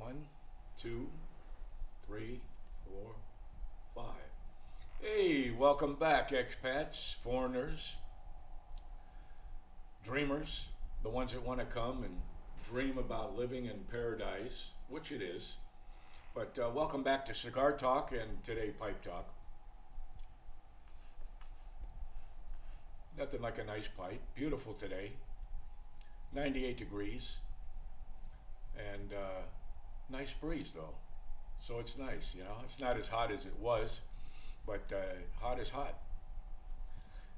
One, two, three, four, five. Hey, welcome back, expats, foreigners, dreamers, the ones that want to come and dream about living in paradise, which it is. But welcome back to Cigar Talk and today Pipe Talk. Nothing like a nice pipe. Beautiful today. 98 degrees. And nice breeze though. So it's nice, you know. It's not as hot as it was, but hot is hot.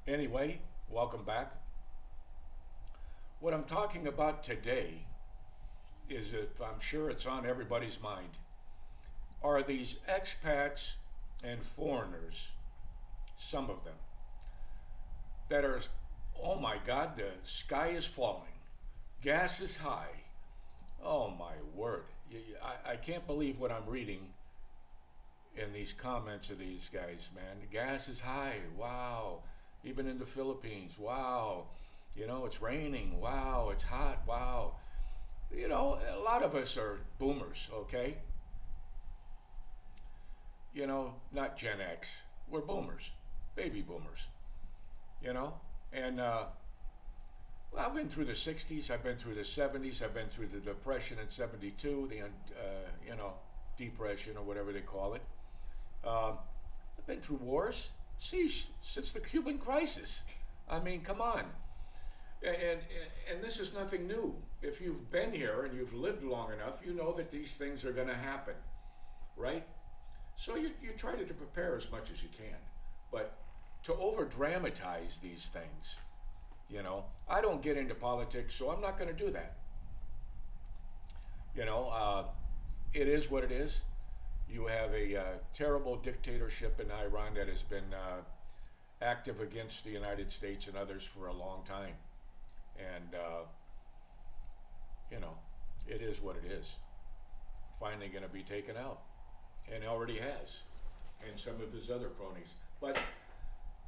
Anyway, welcome back. What I'm talking about today is, if I'm sure it's on everybody's mind, are these expats and foreigners, some of them, that are, oh my God, the sky is falling, gas is high. Oh my word. I can't believe what I'm reading in these comments of these guys, man. The gas is high. Wow. Even in the Philippines. Wow. You know, it's raining. Wow. It's hot. Wow. You know, a lot of us are boomers, okay? You know, not Gen X. We're boomers, baby boomers, you know? And well, I've been through the 60s, I've been through the 70s, I've been through the Depression in 72, the, you know, Depression or whatever they call it. I've been through wars, sheesh, since the Cuban crisis. I mean, come on. And, and this is nothing new. If you've been here and you've lived long enough, you know that these things are going to happen, right? So you try to prepare as much as you can. But to over dramatize these things, you know, I don't get into politics, so I'm not going to do that. You know, it is what it is. You have a terrible dictatorship in Iran that has been active against the United States and others for a long time. And, you know, it is what it is. Finally going to be taken out. And already has. And some of his other cronies. But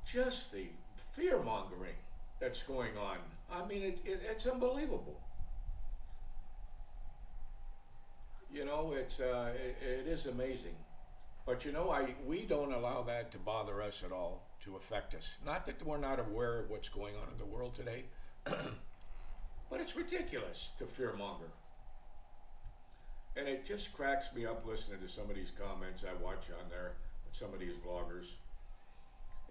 just the fear mongering that's going on. I mean, it's unbelievable. You know, it is amazing. But you know, we don't allow that to bother us at all, to affect us. Not that we're not aware of what's going on in the world today, but it's ridiculous to fearmonger. And it just cracks me up listening to some of these comments I watch on there, some of these vloggers.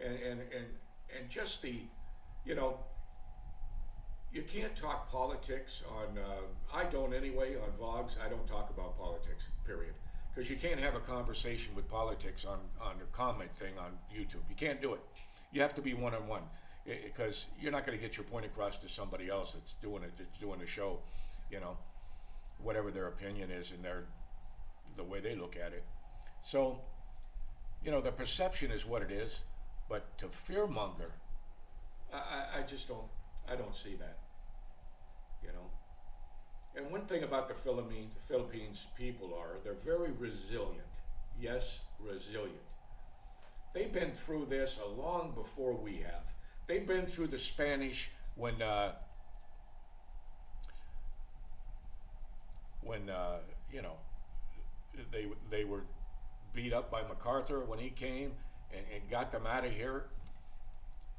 And just the, you know, you can't talk politics on, I don't anyway, on vlogs, I don't talk about politics, period. Because you can't have a conversation with politics on a comment thing on YouTube. You can't do it. You have to be one-on-one. Because you're not going to get your point across to somebody else that's doing it, that's doing the show, you know, whatever their opinion is and the way they look at it. So, you know, the perception is what it is, but to fearmonger, I just don't see that, you know. And one thing about the Philippines people are, they're very resilient. Yes, resilient. They've been through this long before we have. They've been through the Spanish when you know, they were beat up by MacArthur when he came and got them out of here.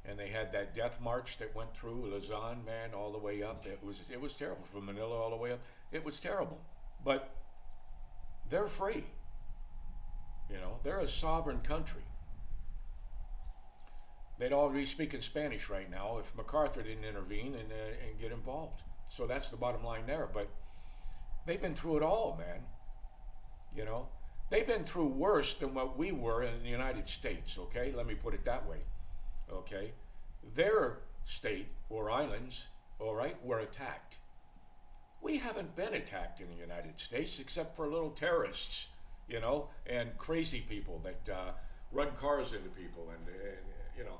And they had that death march that went through Luzon, man, all the way up. It was terrible, from Manila all the way up. It was terrible. But they're free. You know, they're a sovereign country. They'd all be speaking Spanish right now if MacArthur didn't intervene and get involved. So that's the bottom line there. But they've been through it all, man. You know, they've been through worse than what we were in the United States, okay? Let me put it that way, okay? Their state or islands, all right, were attacked. We haven't been attacked in the United States except for little terrorists, you know, and crazy people that run cars into people and you know,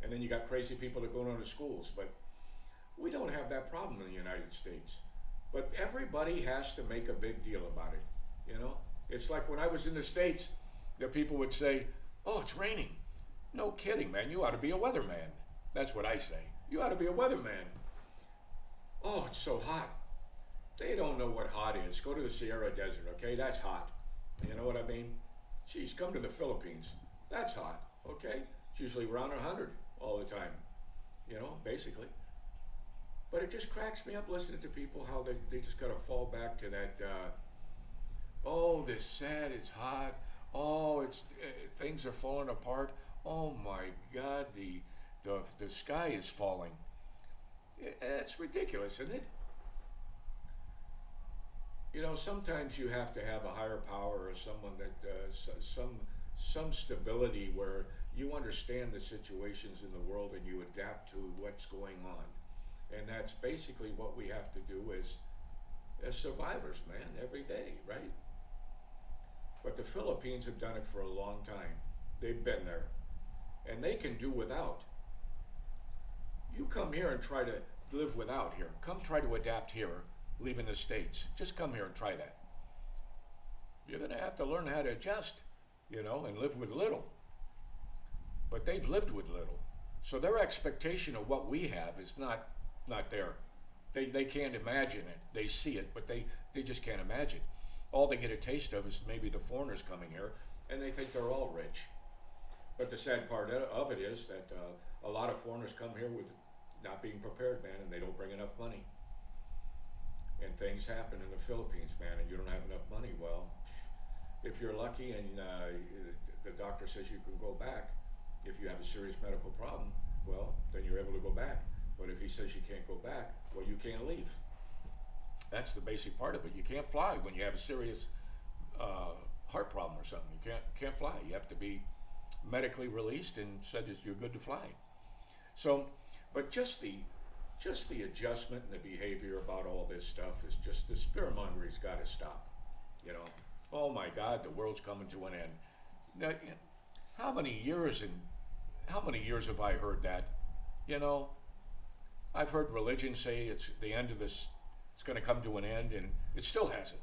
and then you got crazy people that go into schools. But we don't have that problem in the United States. But everybody has to make a big deal about it, you know? It's like when I was in the States, the people would say, oh, it's raining. No kidding, man, you ought to be a weatherman. That's what I say. You ought to be a weatherman. Oh, it's so hot. They don't know what hot is. Go to the Sierra Desert, okay? That's hot. You know what I mean? Geez, come to the Philippines. That's hot, okay? It's usually around 100 all the time, basically. But it just cracks me up listening to people how they just got to fall back to that, oh, this sad, it's hot. Oh, things are falling apart. Oh my God, the sky is falling. That's ridiculous, isn't it? Sometimes you have to have a higher power or someone that some stability where you understand the situations in the world and you adapt to what's going on. And that's basically what we have to do as survivors, man, every day, right? But the Philippines have done it for a long time. They've been there. And they can do without. You come here and try to live without here. Come try to adapt here, leaving the States. Just come here and try that. You're going to have to learn how to adjust, and live with little. But they've lived with little. So their expectation of what we have is not there. They can't imagine it. They see it, but they just can't imagine. All they get a taste of is maybe the foreigners coming here, and they think they're all rich. But the sad part of it is that a lot of foreigners come here with not being prepared, man, and they don't bring enough money. And things happen in the Philippines, man, and you don't have enough money. Well, if you're lucky and the doctor says you can go back, if you have a serious medical problem, well, then you're able to go back. But if he says you can't go back, well, you can't leave. That's the basic part of it. You can't fly when you have a serious heart problem or something. You can't fly. You have to be medically released and said that you're good to fly. So, but just the adjustment and the behavior about all this stuff is just, the fear-mongering's got to stop. Oh my God, the world's coming to an end. Now, how many years have I heard that? I've heard religion say it's the end of this. It's going to come to an end, and it still hasn't.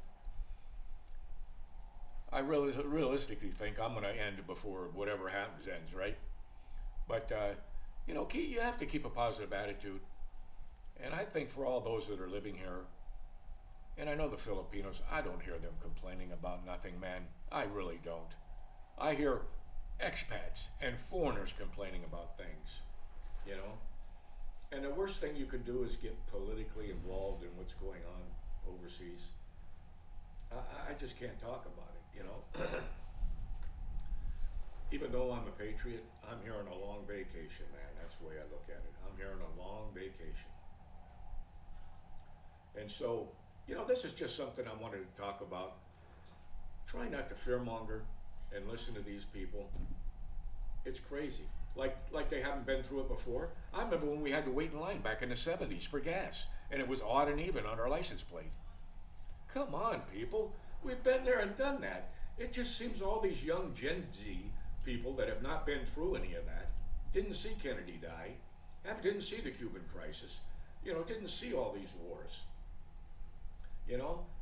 I realistically think I'm going to end before whatever happens ends, right? But you have to keep a positive attitude. And I think for all those that are living here, and I know the Filipinos, I don't hear them complaining about nothing, man. I really don't. I hear expats and foreigners complaining about things, And the worst thing you can do is get politically involved in what's going on overseas. I just can't talk about it, Even though I'm a patriot, I'm here on a long vacation, man. That's the way I look at it. I'm here on a long vacation. And so, this is just something I wanted to talk about. Try not to fearmonger and listen to these people. It's crazy. Like they haven't been through it before. I remember when we had to wait in line back in the 70s for gas, and it was odd and even on our license plate. Come on, people. We've been there and done that. It just seems all these young Gen Z people that have not been through any of that, didn't see Kennedy die, didn't see the Cuban crisis, didn't see all these wars.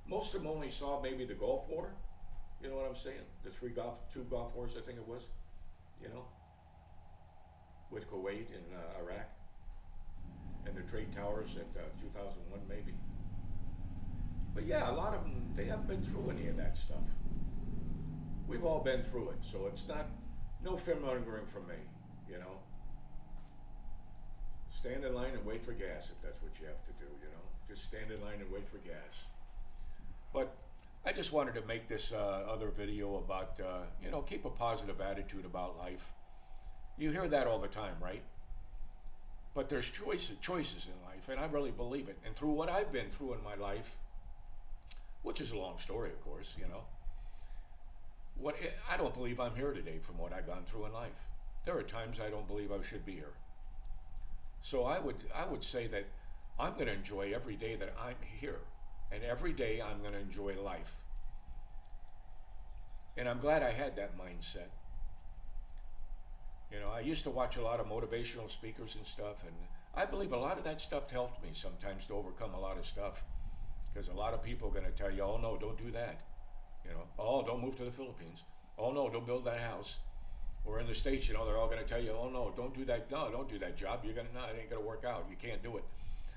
Most of them only saw maybe the Gulf War. You know what I'm saying? The two Gulf Wars, I think it was. With Kuwait and Iraq, and the trade towers at 2001 maybe. But yeah, a lot of them, they haven't been through any of that stuff. We've all been through it, so it's no fearmongering from me, Stand in line and wait for gas if that's what you have to do, Just stand in line and wait for gas. But I just wanted to make this other video about, keep a positive attitude about life. You hear that all the time, right? But there's choices in life, and I really believe it. And through what I've been through in my life, which is a long story, of course, I don't believe I'm here today from what I've gone through in life. There are times I don't believe I should be here. So I would say that I'm going to enjoy every day that I'm here, and every day I'm going to enjoy life. And I'm glad I had that mindset. I used to watch a lot of motivational speakers and stuff, and I believe a lot of that stuff helped me sometimes to overcome a lot of stuff. Because a lot of people are going to tell you, oh no, don't do that. Oh, don't move to the Philippines. Oh no, don't build that house. Or in the States, they're all going to tell you, oh no, don't do that. No, don't do that job. It ain't going to work out. You can't do it.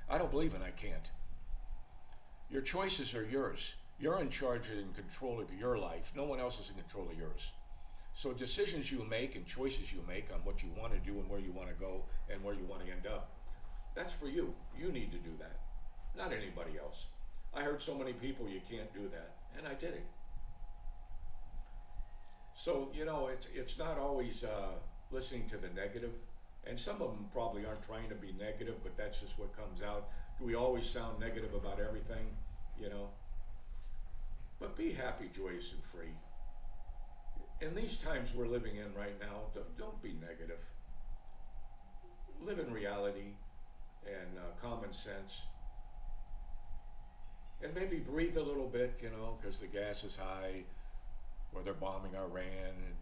I don't believe in I can't. Your choices are yours. You're in charge and in control of your life. No one else is in control of yours. So decisions you make and choices you make on what you want to do and where you want to go and where you want to end up, that's for you. You need to do that, not anybody else. I heard so many people, you can't do that, and I did it. So, it's not always listening to the negative, and some of them probably aren't trying to be negative, but that's just what comes out. Do we always sound negative about everything? But be happy, joyous, and free. In these times we're living in right now, don't be negative. Live in reality and common sense. And maybe breathe a little bit, because the gas is high, or they're bombing Iran, and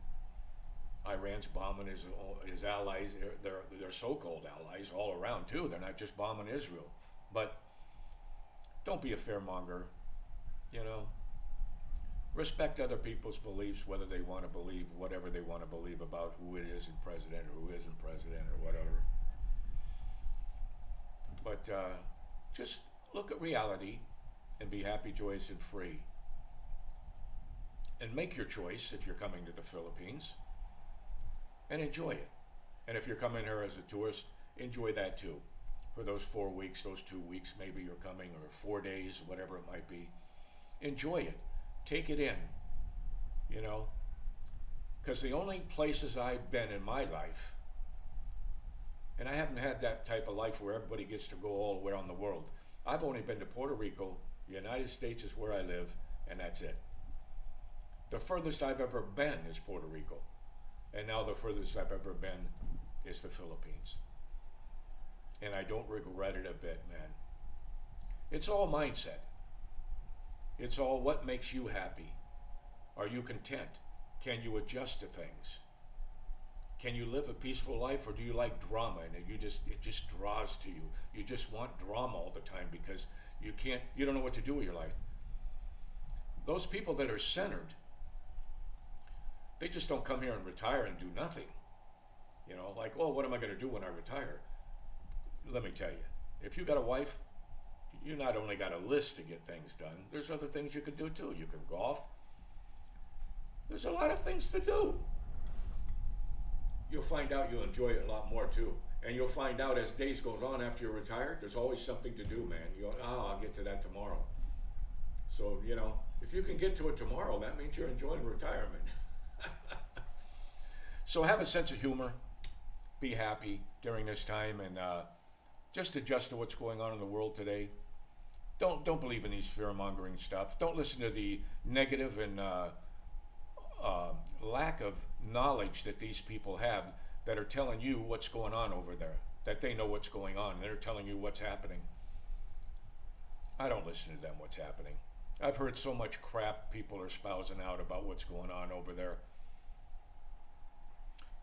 Iran's bombing his allies, their so-called allies all around too. They're not just bombing Israel. But don't be a fearmonger, Respect other people's beliefs, whether they want to believe whatever they want to believe about who it is in president or who isn't president or whatever. But just look at reality and be happy, joyous, and free. And make your choice if you're coming to the Philippines and enjoy it. And if you're coming here as a tourist, enjoy that too. For those 4 weeks, those 2 weeks, maybe you're coming, or 4 days, whatever it might be. Enjoy it. Take it in, because the only places I've been in my life, and I haven't had that type of life where everybody gets to go all around the world. I've only been to Puerto Rico, the United States is where I live, and that's it. The furthest I've ever been is Puerto Rico, and now the furthest I've ever been is the Philippines. And I don't regret it a bit, man. It's all mindset. It's all what makes you happy. Are you content? Can you adjust to things? Can you live a peaceful life, or do you like drama and it just draws to you? You just want drama all the time because you don't know what to do with your life. Those people that are centered, they just don't come here and retire and do nothing. Like, oh, what am I going to do when I retire? Let me tell you, if you got a wife, you not only got a list to get things done, there's other things you can do too. You can golf. There's a lot of things to do. You'll find out you enjoy it a lot more too. And you'll find out as days goes on after you're retired, there's always something to do, man. I'll get to that tomorrow. So, if you can get to it tomorrow, that means you're enjoying retirement. So have a sense of humor. Be happy during this time, and just adjust to what's going on in the world today. Don't believe in these fear-mongering stuff. Don't listen to the negative and lack of knowledge that these people have that are telling you what's going on over there, that they know what's going on, and they're telling you what's happening. I don't listen to them what's happening. I've heard so much crap people are espousing out about what's going on over there.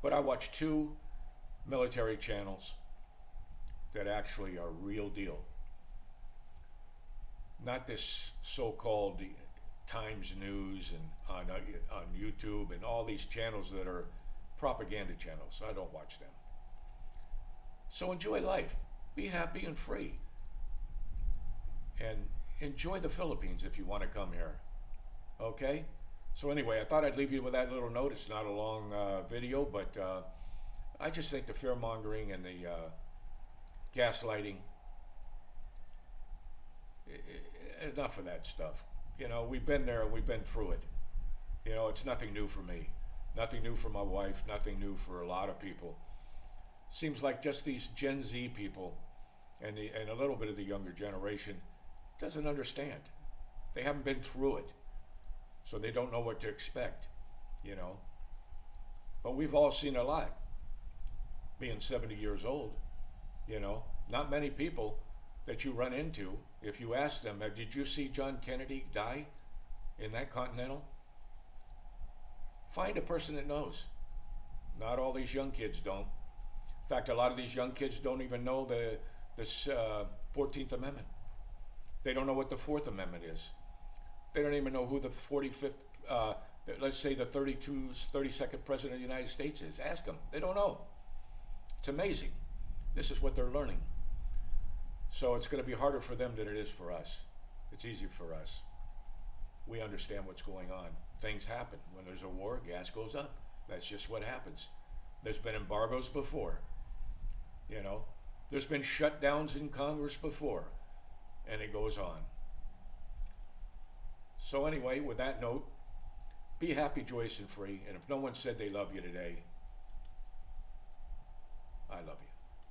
But I watch 2 military channels that actually are real deal. Not this so-called Times News and on YouTube and all these channels that are propaganda channels. I don't watch them. So enjoy life. Be happy and free. And enjoy the Philippines if you want to come here. Okay? So anyway, I thought I'd leave you with that little note. It's not a long video, but I just think the fear-mongering and the gaslighting, enough of that stuff. We've been there and we've been through it. It's nothing new for me, nothing new for my wife, nothing new for a lot of people. Seems like just these Gen Z people and a little bit of the younger generation doesn't understand. They haven't been through it, so they don't know what to expect, But we've all seen a lot. Being 70 years old, not many people that you run into, if you ask them, did you see John Kennedy die in that Continental? Find a person that knows. Not all these young kids don't. In fact, a lot of these young kids don't even know the 14th Amendment. They don't know what the 4th Amendment is. They don't even know who the 45th, let's say the 32nd President of the United States is. Ask them. They don't know. It's amazing. This is what they're learning. So it's going to be harder for them than it is for us. It's easier for us. We understand what's going on. Things happen. When there's a war, gas goes up. That's just what happens. There's been embargoes before. You know, there's been shutdowns in Congress before, and it goes on. So anyway, with that note, be happy, joyous, and free. And if no one said they love you today, I love you.